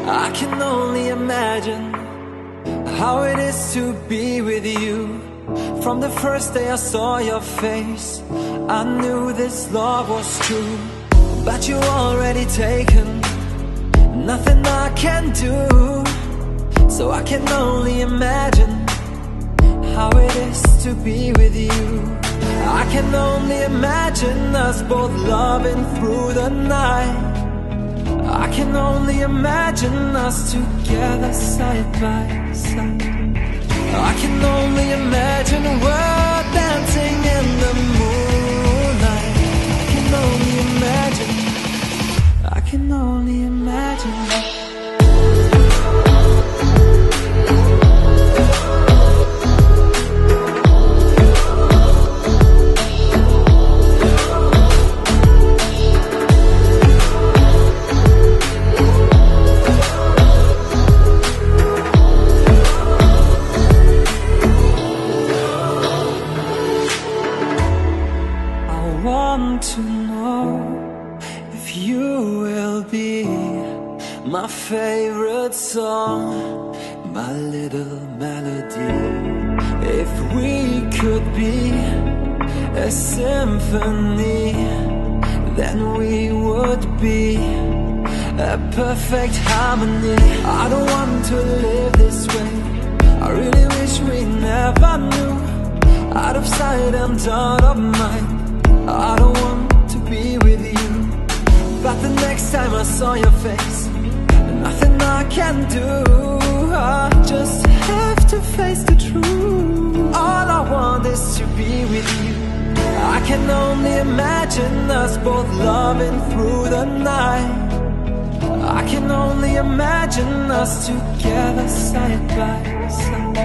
I can only imagine how it is to be with you. From the first day I saw your face, I knew this love was true. But you already taken, nothing I can do. So I can only imagine how it is to be with you. I can only imagine us both loving through the night. I can only imagine us together side by side. I can only imagine we're dancing in the moonlight. I can only imagine, I can only imagine. To know if you will be my favorite song, my little melody. If we could be a symphony, then we would be a perfect harmony. I don't want to live this way, I really wish we never knew. Out of sight and out of mind, I don't want to be with you. But the next time I saw your face, nothing I can do. I just have to face the truth. All I want is to be with you. I can only imagine us both loving through the night. I can only imagine us together side by side.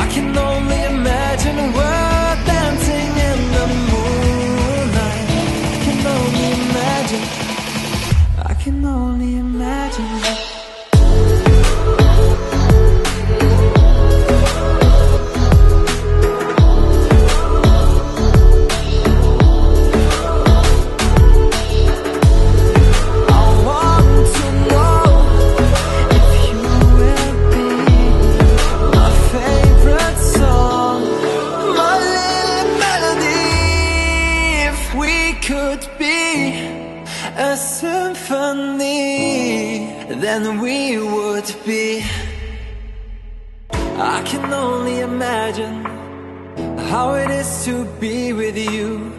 I can only imagine we're dancing in the moonlight. I can only imagine, I can only imagine. Could be a symphony, then we would be. I can only imagine how it is to be with you.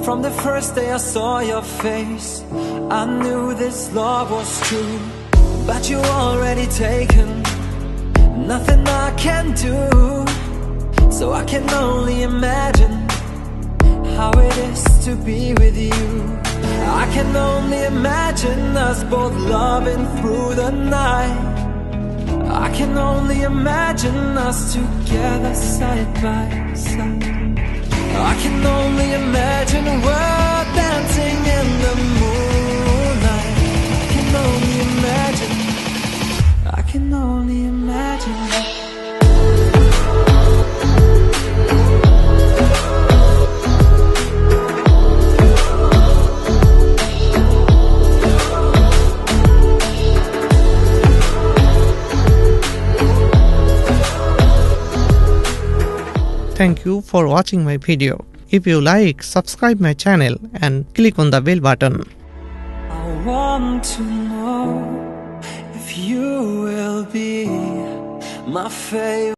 From the first day I saw your face, I knew this love was true. But you already taken, nothing I can do. So I can only imagine how it is to be with you. I can only imagine us both loving through the night. I can only imagine us together side by side. I can only imagine we're dancing in the moonlight. I can only imagine, I can only imagine. Thank you for watching my video. If you like, subscribe my channel and click on the bell button. I want to know if you will be my favorite.